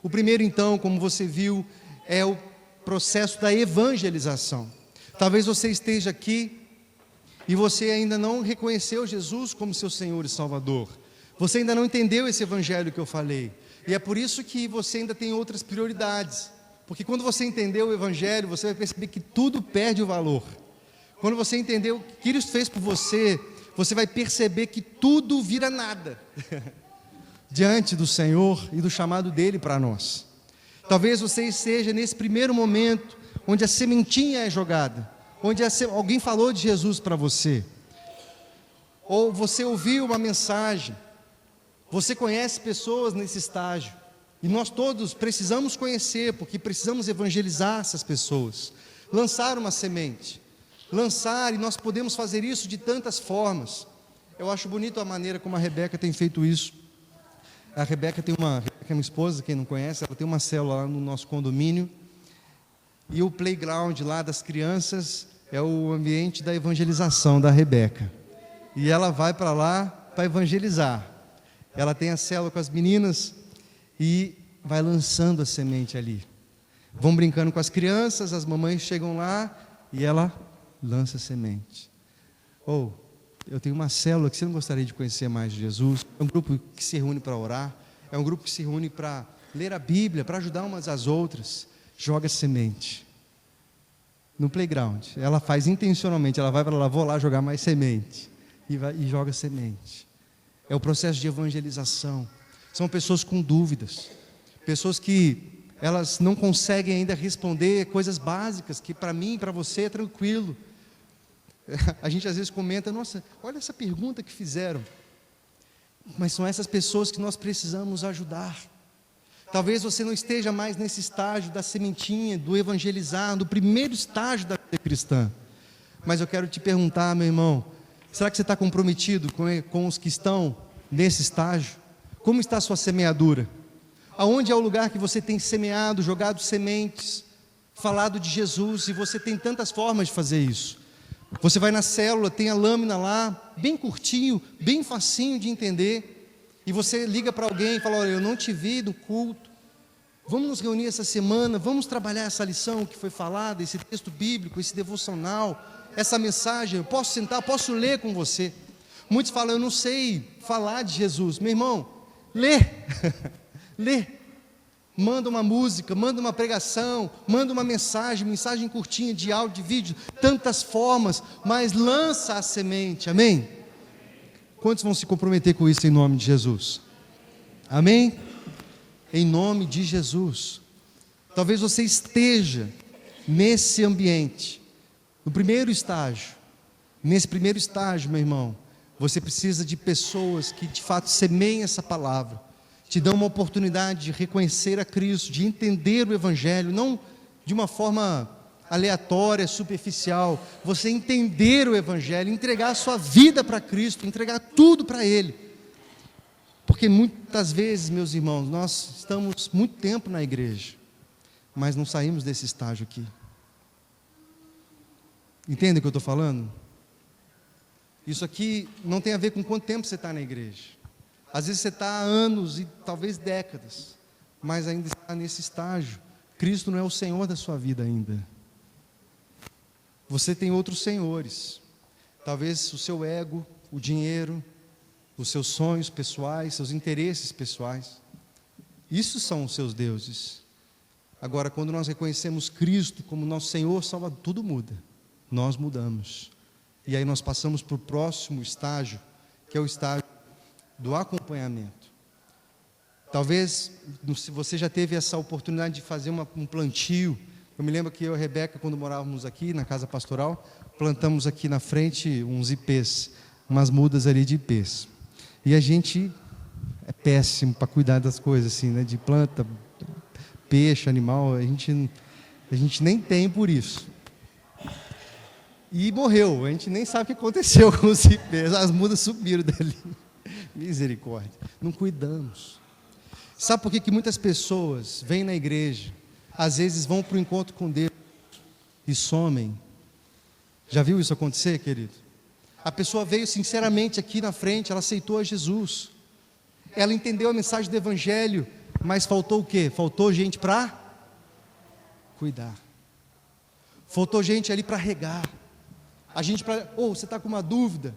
O primeiro, então, como você viu, é o processo da evangelização. Talvez você esteja aqui e você ainda não reconheceu Jesus como seu Senhor e Salvador. Você ainda não entendeu esse evangelho que eu falei. E é por isso que você ainda tem outras prioridades. Porque quando você entendeu o evangelho, você vai perceber que tudo perde o valor. Quando você entendeu o que Cristo fez por você, você vai perceber que tudo vira nada diante do Senhor e do chamado dele para nós. Talvez você esteja nesse primeiro momento onde a sementinha é jogada, onde alguém falou de Jesus para você, ou você ouviu uma mensagem, você conhece pessoas nesse estágio, e nós todos precisamos conhecer, porque precisamos evangelizar essas pessoas, lançar uma semente, e nós podemos fazer isso de tantas formas. Eu acho bonito a maneira como a Rebeca tem feito isso. A Rebeca é uma esposa, quem não conhece, ela tem uma célula lá no nosso condomínio, e o playground lá das crianças é o ambiente da evangelização da Rebeca, e ela vai para lá para evangelizar. Ela tem a célula com as meninas e vai lançando a semente ali, vão brincando com as crianças, as mamães chegam lá e ela lança a semente. Eu tenho uma célula que você não gostaria de conhecer mais de Jesus. É um grupo que se reúne para orar, é um grupo que se reúne para ler a Bíblia, para ajudar umas às outras. Joga semente no playground. Ela faz intencionalmente, ela vai para lá, vou lá jogar mais semente, e joga semente. É o processo de evangelização. São pessoas com dúvidas, pessoas que elas não conseguem ainda responder coisas básicas, que para mim e para você é tranquilo. A gente às vezes comenta, nossa, olha essa pergunta que fizeram, mas são essas pessoas que nós precisamos ajudar. Talvez você não esteja mais nesse estágio da sementinha, do evangelizar, do primeiro estágio da vida cristã, mas eu quero te perguntar, meu irmão, será que você está comprometido com os que estão nesse estágio? Como está a sua semeadura? Aonde é o lugar que você tem semeado, jogado sementes, falado de Jesus? E você tem tantas formas de fazer isso. Você vai na célula, tem a lâmina lá, bem curtinho, bem facinho de entender, e você liga para alguém e fala, olha, eu não te vi no culto, vamos nos reunir essa semana, vamos trabalhar essa lição que foi falada, esse texto bíblico, esse devocional, essa mensagem, eu posso sentar, posso ler com você. Muitos falam, eu não sei falar de Jesus. Meu irmão, lê, lê. Manda uma música, manda uma pregação, manda uma mensagem curtinha, de áudio, de vídeo, tantas formas, mas lança a semente, amém? Quantos vão se comprometer com isso em nome de Jesus? Amém? Em nome de Jesus. Talvez você esteja nesse ambiente, no primeiro estágio. Nesse primeiro estágio, meu irmão, você precisa de pessoas que de fato semeiem essa palavra, te dão uma oportunidade de reconhecer a Cristo, de entender o Evangelho, não de uma forma aleatória, superficial, você entender o Evangelho, entregar a sua vida para Cristo, entregar tudo para Ele, porque muitas vezes, meus irmãos, nós estamos muito tempo na igreja, mas não saímos desse estágio aqui. Entende o que eu estou falando? Isso aqui não tem a ver com quanto tempo você está na igreja. Às vezes você está há anos e talvez décadas, mas ainda está nesse estágio. Cristo não é o Senhor da sua vida ainda. Você tem outros senhores. Talvez o seu ego, o dinheiro, os seus sonhos pessoais, seus interesses pessoais. Isso são os seus deuses. Agora, quando nós reconhecemos Cristo como nosso Senhor, Salvador, tudo muda. Nós mudamos. E aí nós passamos para o próximo estágio, que é o estágio do acompanhamento. Talvez você já teve essa oportunidade de fazer um plantio. Eu me lembro que eu e a Rebeca, quando morávamos aqui na casa pastoral, plantamos aqui na frente uns ipês, umas mudas ali de ipês. E a gente é péssimo para cuidar das coisas assim, né? De planta, peixe, animal, a gente nem tem por isso. E morreu, a gente nem sabe o que aconteceu com os ipês, as mudas subiram dali. Misericórdia, não cuidamos. Sabe por que muitas pessoas vêm na igreja, às vezes vão para o encontro com Deus e somem? Já viu isso acontecer, querido? A pessoa veio sinceramente aqui na frente, ela aceitou a Jesus, ela entendeu a mensagem do Evangelho, mas faltou o quê? Faltou gente para cuidar, faltou gente ali para regar, a gente para, você está com uma dúvida,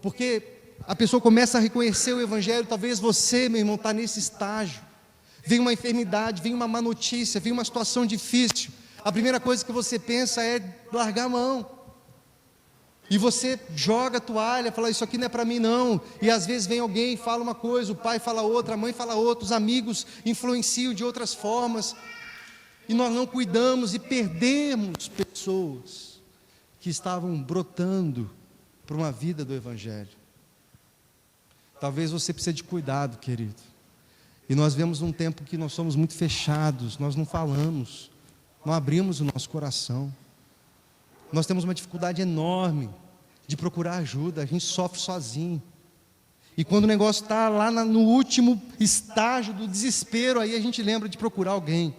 porque a pessoa começa a reconhecer o Evangelho. Talvez você, meu irmão, está nesse estágio, vem uma enfermidade, vem uma má notícia, vem uma situação difícil, a primeira coisa que você pensa é largar a mão, E você joga a toalha, fala, isso aqui não é para mim não. E às vezes vem alguém e fala uma coisa, o pai fala outra, a mãe fala outra, os amigos influenciam de outras formas. E nós não cuidamos e perdemos pessoas que estavam brotando para uma vida do Evangelho. Talvez você precise de cuidado, querido. E nós vemos um tempo que nós somos muito fechados, nós não falamos, não abrimos o nosso coração. Nós temos uma dificuldade enorme de procurar ajuda, a gente sofre sozinho. E quando o negócio está lá no último estágio do desespero, aí a gente lembra de procurar alguém.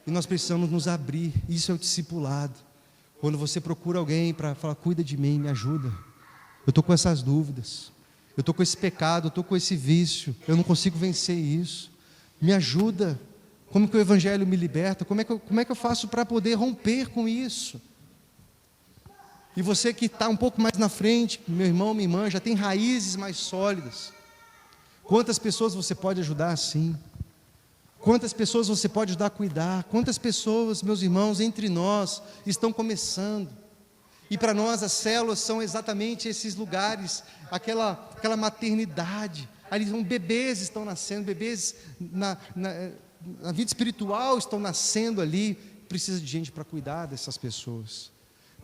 E nós precisamos nos abrir, isso é o discipulado. Quando você procura alguém para falar, cuida de mim, me ajuda. Eu estou com essas dúvidas, eu estou com esse pecado, eu estou com esse vício, eu não consigo vencer isso. Me ajuda, como que o Evangelho me liberta? Como é que eu faço para poder romper com isso? E você que está um pouco mais na frente, meu irmão, minha irmã, já tem raízes mais sólidas. Quantas pessoas você pode ajudar assim? Quantas pessoas você pode ajudar a cuidar? Quantas pessoas, meus irmãos, entre nós, estão começando? E para nós as células são exatamente esses lugares, aquela maternidade. Ali são bebês estão nascendo, bebês na vida espiritual estão nascendo ali. Precisa de gente para cuidar dessas pessoas.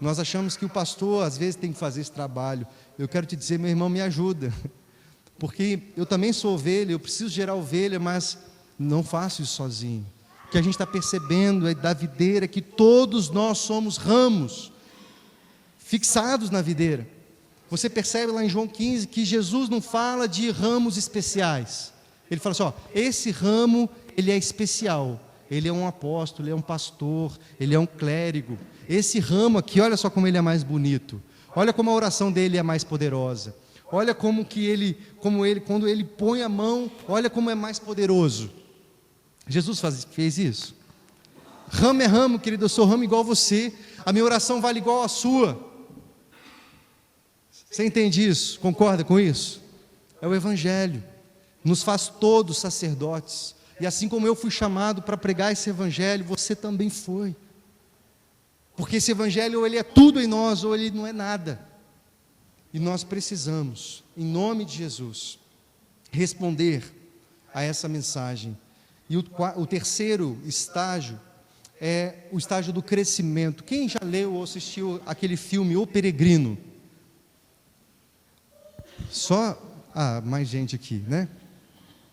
Nós achamos que o pastor às vezes tem que fazer esse trabalho. Eu quero te dizer, meu irmão, me ajuda. Porque eu também sou ovelha, eu preciso gerar ovelha, mas não faço isso sozinho. O que a gente está percebendo é da videira que todos nós somos ramos fixados na videira. Você percebe lá em João 15 que Jesus não fala de ramos especiais. Ele fala assim, esse ramo ele é especial. Ele é um apóstolo, ele é um pastor, ele é um clérigo. Esse ramo aqui, olha só como ele é mais bonito. Olha como a oração dele é mais poderosa. Olha como quando ele põe a mão, olha como é mais poderoso. Jesus fez isso. Ramo é ramo, querido, eu sou ramo igual a você. A minha oração vale igual a sua. Você entende isso? Concorda com isso? É o Evangelho. Nos faz todos sacerdotes. E assim como eu fui chamado para pregar esse Evangelho, você também foi. Porque esse Evangelho ou ele é tudo em nós, ou ele não é nada. E nós precisamos, em nome de Jesus, responder a essa mensagem. E o terceiro estágio é o estágio do crescimento. Quem já leu ou assistiu aquele filme O Peregrino? Só mais gente aqui, né?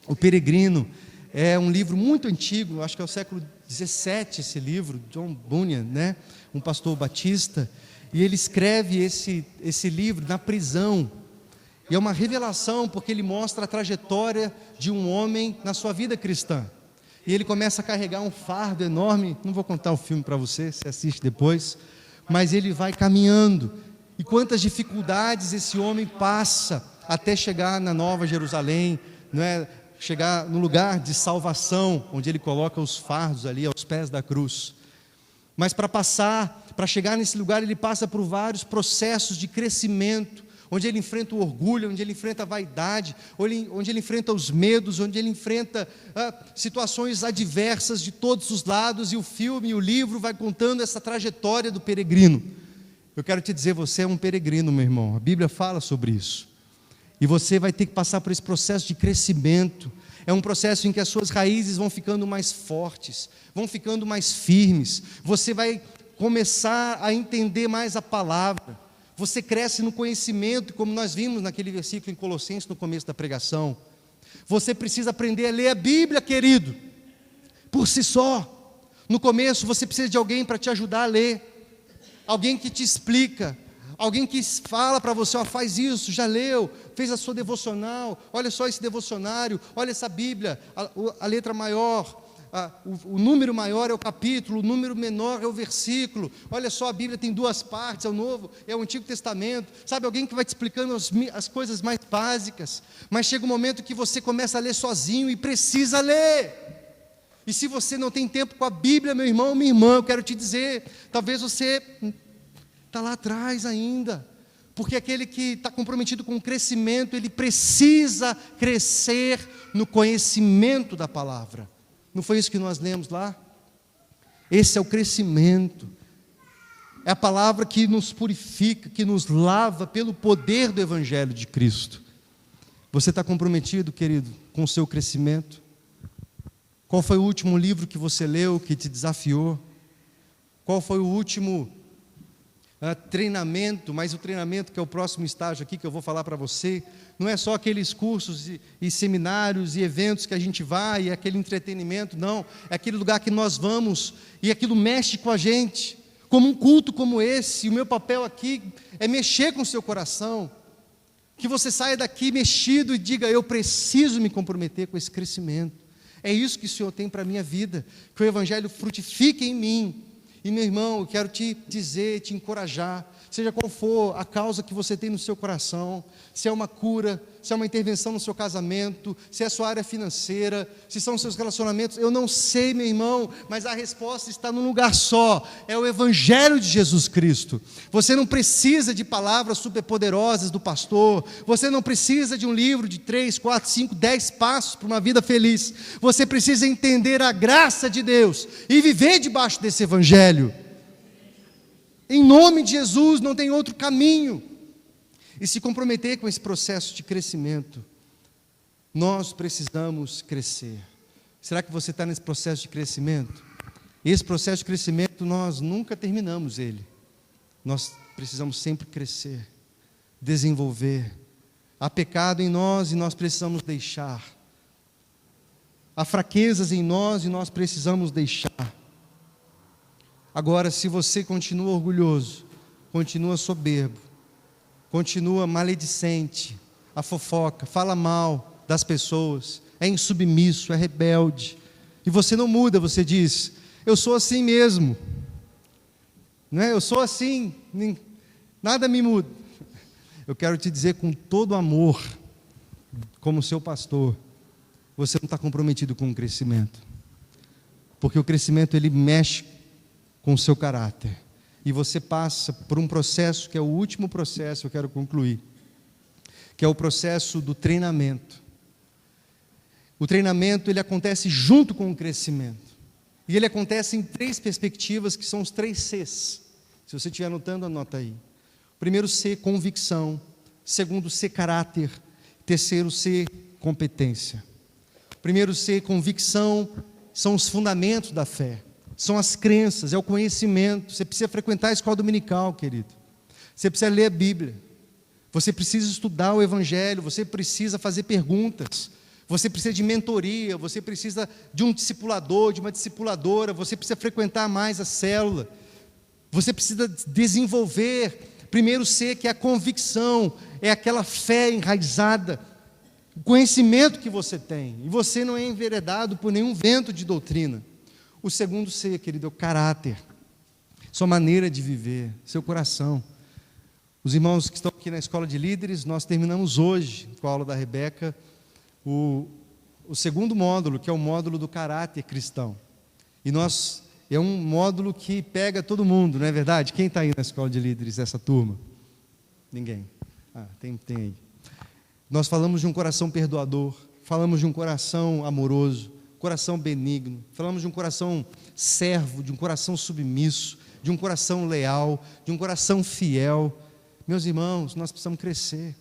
O Peregrino é um livro muito antigo, acho que é o século 17 esse livro, John Bunyan, né? Um pastor batista, e ele escreve esse livro na prisão. E é uma revelação, porque ele mostra a trajetória de um homem na sua vida cristã. E ele começa a carregar um fardo enorme. Não vou contar o filme para você assiste depois. Mas ele vai caminhando. E quantas dificuldades esse homem passa até chegar na Nova Jerusalém, não é? Chegar no lugar de salvação, onde ele coloca os fardos ali aos pés da cruz. Mas para chegar nesse lugar, ele passa por vários processos de crescimento, onde ele enfrenta o orgulho, onde ele enfrenta a vaidade, onde ele enfrenta os medos, onde ele enfrenta situações adversas de todos os lados, e o filme e o livro vai contando essa trajetória do peregrino. Eu quero te dizer, você é um peregrino, meu irmão, a Bíblia fala sobre isso, e você vai ter que passar por esse processo de crescimento. É um processo em que as suas raízes vão ficando mais fortes, vão ficando mais firmes, você vai começar a entender mais a palavra, você cresce no conhecimento, como nós vimos naquele versículo em Colossenses no começo da pregação. Você precisa aprender a ler a Bíblia, querido, por si só. No começo você precisa de alguém para te ajudar a ler, alguém que te explica, alguém que fala para você, faz isso, já leu, fez a sua devocional, olha só esse devocionário, olha essa Bíblia, a letra maior, o número maior é o capítulo, o número menor é o versículo. Olha só, a Bíblia tem duas partes, é o Novo, é o Antigo Testamento. Sabe, alguém que vai te explicando as coisas mais básicas. Mas chega um momento que você começa a ler sozinho e precisa ler. E se você não tem tempo com a Bíblia, meu irmão, minha irmã, eu quero te dizer, talvez você está lá atrás ainda. Porque aquele que está comprometido com o crescimento, ele precisa crescer no conhecimento da palavra. Não foi isso que nós lemos lá? Esse é o crescimento. é a palavra que nos purifica, que nos lava pelo poder do Evangelho de Cristo. Você está comprometido, querido, com o seu crescimento? Qual foi o último livro que você leu, que te desafiou? Qual foi o último treinamento? Mas o treinamento que é o próximo estágio aqui que eu vou falar para você, não é só aqueles cursos e seminários e eventos que a gente vai, e aquele entretenimento, não. É aquele lugar que nós vamos e aquilo mexe com a gente. Como um culto como esse, o meu papel aqui é mexer com o seu coração. Que você saia daqui mexido e diga: eu preciso me comprometer com esse crescimento. É isso que o Senhor tem para a minha vida. Que o Evangelho frutifique em mim. E meu irmão, eu quero te dizer, te encorajar, seja qual for a causa que você tem no seu coração, se é uma cura, se é uma intervenção no seu casamento, se é a sua área financeira, se são os seus relacionamentos, eu não sei, meu irmão, mas a resposta está num lugar só, é o Evangelho de Jesus Cristo. Você não precisa de palavras superpoderosas do pastor, você não precisa de um livro de 3, 4, 5, 10 passos para uma vida feliz, você precisa entender a graça de Deus e viver debaixo desse Evangelho. Em nome de Jesus, não tem outro caminho. E se comprometer com esse processo de crescimento. Nós precisamos crescer. Será que você está nesse processo de crescimento? Esse processo de crescimento, nós nunca terminamos ele. Nós precisamos sempre crescer, desenvolver. Há pecado em nós e nós precisamos deixar. Há fraquezas em nós e nós precisamos deixar. Agora, se você continua orgulhoso, continua soberbo, continua maledicente, a fofoca, fala mal das pessoas, é insubmisso, é rebelde, e você não muda, você diz: eu sou assim mesmo, não é? Eu sou assim, nada me muda. Eu quero te dizer com todo amor, como seu pastor, você não está comprometido com o crescimento, porque o crescimento ele mexe com o seu caráter, e você passa por um processo que é o último processo, eu quero concluir, que é o processo do treinamento. O treinamento ele acontece junto com o crescimento, e ele acontece em 3 perspectivas, que são os 3 Cs. Se você estiver anotando, anota aí. O primeiro C, convicção. Segundo C, caráter. Terceiro C, competência. O primeiro C, convicção, são os fundamentos da fé. São as crenças, é o conhecimento. Você precisa frequentar a escola dominical, querido. Você precisa ler a Bíblia. Você precisa estudar o Evangelho. Você precisa fazer perguntas. Você precisa de mentoria. Você precisa de um discipulador, de uma discipuladora. Você precisa frequentar mais a célula. Você precisa desenvolver. Primeiro C, que é a convicção. É aquela fé enraizada. O conhecimento que você tem. E você não é enveredado por nenhum vento de doutrina. O segundo C, querido, é o caráter, sua maneira de viver, seu coração. Os irmãos que estão aqui na escola de líderes, nós terminamos hoje, com a aula da Rebeca, o segundo módulo, que é o módulo do caráter cristão. E é um módulo que pega todo mundo, não é verdade? Quem está aí na escola de líderes, essa turma? Ninguém. Tem aí. Nós falamos de um coração perdoador, falamos de um coração amoroso, coração benigno, falamos de um coração servo, de um coração submisso, de um coração leal, de um coração fiel. Meus irmãos, nós precisamos crescer.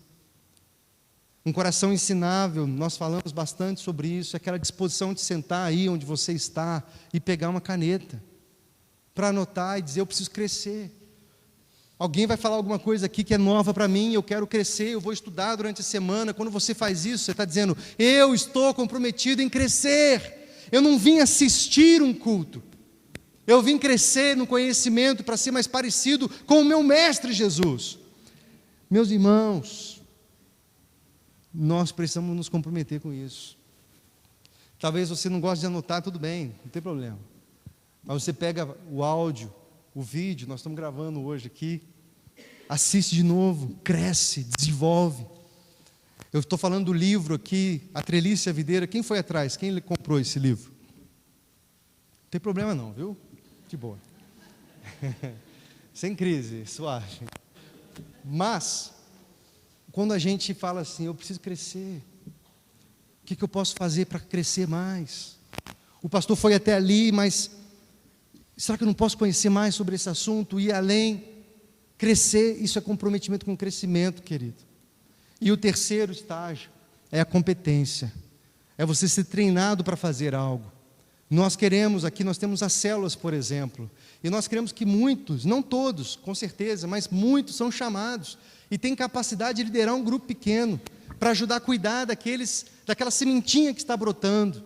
Um coração ensinável, nós falamos bastante sobre isso, aquela disposição de sentar aí onde você está e pegar uma caneta para anotar e dizer: eu preciso crescer. Alguém vai falar alguma coisa aqui que é nova para mim, eu quero crescer, eu vou estudar durante a semana. Quando você faz isso, você está dizendo: eu estou comprometido em crescer. Eu não vim assistir um culto, eu vim crescer no conhecimento para ser mais parecido com o meu mestre Jesus. Meus irmãos, nós precisamos nos comprometer com isso. Talvez você não goste de anotar, tudo bem, não tem problema. Mas você pega o áudio, o vídeo, nós estamos gravando hoje aqui, assiste de novo, cresce, desenvolve. Eu estou falando do livro aqui, A Trelice e a Videira. Quem foi atrás? Quem comprou esse livro? Não tem problema não, viu? De boa. Sem crise, suave. Mas, quando a gente fala assim: eu preciso crescer, o que eu posso fazer para crescer mais? O pastor foi até ali, mas Será que eu não posso conhecer mais sobre esse assunto, ir além, crescer? Isso é comprometimento com o crescimento, querido. E o terceiro estágio é a competência. É você ser treinado para fazer algo. Nós queremos, aqui nós temos as células, por exemplo, e nós queremos que muitos, não todos, com certeza, mas muitos são chamados e têm capacidade de liderar um grupo pequeno, para ajudar a cuidar daquela sementinha que está brotando.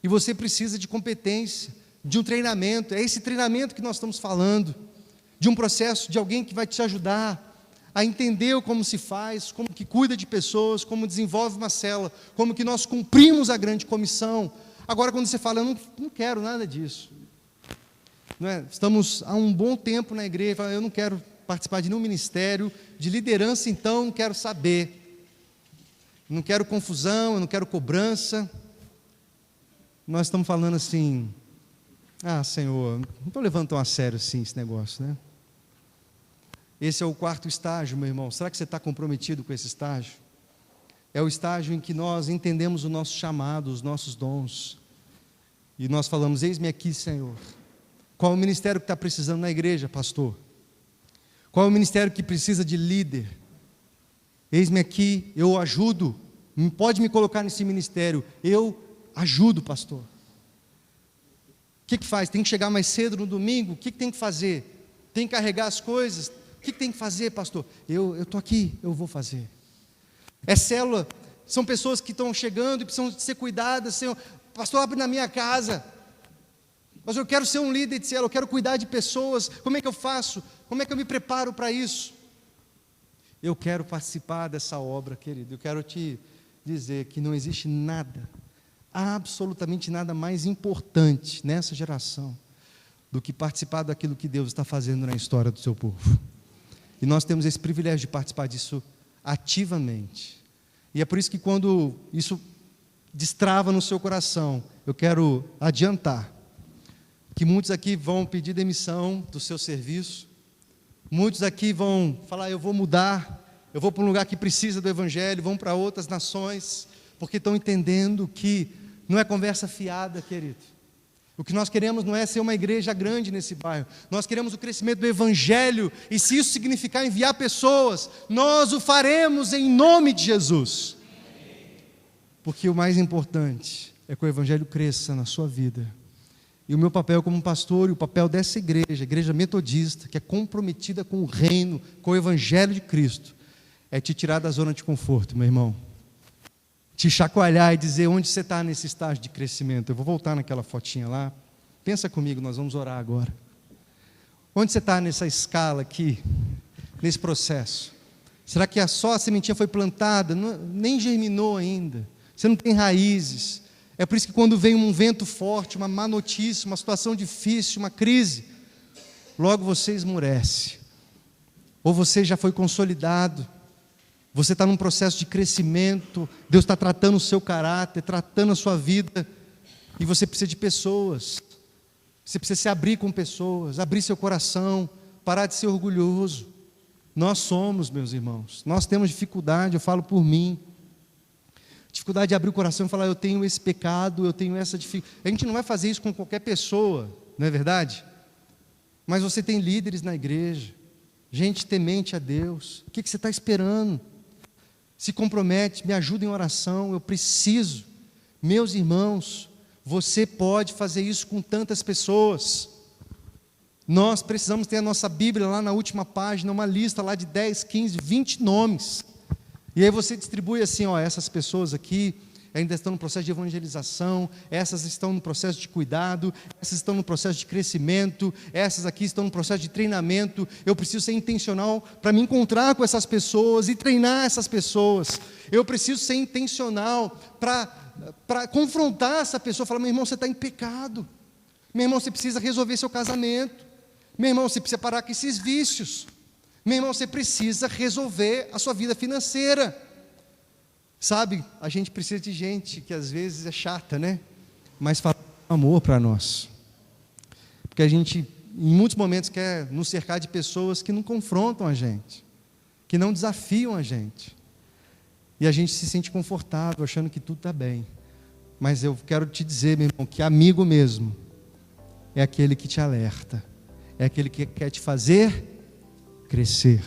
E você precisa de competência, de um treinamento. É esse treinamento que nós estamos falando, de um processo de alguém que vai te ajudar a entender como se faz, como que cuida de pessoas, como desenvolve uma célula, como que nós cumprimos a grande comissão. Agora, quando você fala, eu não quero nada disso, não é? Estamos há um bom tempo na igreja, eu não quero participar de nenhum ministério, de liderança, então não quero saber, não quero confusão, eu não quero cobrança. Nós estamos falando assim, Senhor, não estou levando tão a sério assim esse negócio, né? Esse é o quarto estágio, meu irmão. Será que você está comprometido com esse estágio? É o estágio em que nós entendemos o nosso chamado, os nossos dons. E nós falamos, eis-me aqui, Senhor. Qual é o ministério que está precisando na igreja, pastor? Qual é o ministério que precisa de líder? Eis-me aqui, eu ajudo. Pode me colocar nesse ministério. Eu ajudo, pastor. O que faz? Tem que chegar mais cedo no domingo? O que tem que fazer? Tem que carregar as coisas? O que tem que fazer, pastor? Eu estou aqui, eu vou fazer. É célula, são pessoas que estão chegando e precisam ser cuidadas. Senhor, pastor, abre na minha casa. Mas eu quero ser um líder de célula, eu quero cuidar de pessoas. Como é que eu faço? Como é que eu me preparo para isso? Eu quero participar dessa obra, querido. Eu quero te dizer que não existe nada, absolutamente nada mais importante nessa geração do que participar daquilo que Deus está fazendo na história do seu povo. E nós temos esse privilégio de participar disso ativamente. E é por isso que quando isso destrava no seu coração, eu quero adiantar que muitos aqui vão pedir demissão do seu serviço, muitos aqui vão falar, eu vou mudar, eu vou para um lugar que precisa do Evangelho, vão para outras nações, porque estão entendendo que não é conversa fiada, querido. O que nós queremos não é ser uma igreja grande nesse bairro, nós queremos o crescimento do Evangelho, e se isso significar enviar pessoas, nós o faremos em nome de Jesus. Porque o mais importante é que o Evangelho cresça na sua vida. E o meu papel como pastor, e o papel dessa igreja, a igreja metodista, que é comprometida com o reino, com o Evangelho de Cristo, é te tirar da zona de conforto, meu irmão. Te chacoalhar e dizer onde você está nesse estágio de crescimento. Eu vou voltar naquela fotinha lá. Pensa comigo, nós vamos orar agora. Onde você está nessa escala aqui, nesse processo? Será que só a sementinha foi plantada, nem germinou ainda? Você não tem raízes. É por isso que quando vem um vento forte, uma má notícia, uma situação difícil, uma crise, logo você esmorece. Ou você já foi consolidado, você está num processo de crescimento, Deus está tratando o seu caráter, tratando a sua vida, e você precisa de pessoas, você precisa se abrir com pessoas, abrir seu coração, parar de ser orgulhoso. Nós somos, meus irmãos, nós temos dificuldade, eu falo por mim, dificuldade de abrir o coração e falar, eu tenho esse pecado, eu tenho essa dificuldade. A gente não vai fazer isso com qualquer pessoa, não é verdade? Mas você tem líderes na igreja, gente temente a Deus, o que você está esperando? Se compromete, me ajuda em oração, eu preciso. Meus irmãos, você pode fazer isso com tantas pessoas. Nós precisamos ter a nossa Bíblia lá na última página, uma lista lá de 10, 15, 20 nomes. E aí você distribui assim, essas pessoas aqui ainda estão no processo de evangelização, essas estão no processo de cuidado, essas estão no processo de crescimento, essas aqui estão no processo de treinamento. Eu preciso ser intencional para me encontrar com essas pessoas e treinar essas pessoas. Eu preciso ser intencional para confrontar essa pessoa, falar, meu irmão, você está em pecado, meu irmão, você precisa resolver seu casamento, meu irmão, você precisa parar com esses vícios, meu irmão, você precisa resolver a sua vida financeira. Sabe, a gente precisa de gente que às vezes é chata, né? Mas fala amor para nós. Porque a gente, em muitos momentos, quer nos cercar de pessoas que não confrontam a gente, que não desafiam a gente. E a gente se sente confortável, achando que tudo está bem. Mas eu quero te dizer, meu irmão, que amigo mesmo é aquele que te alerta, é aquele que quer te fazer crescer.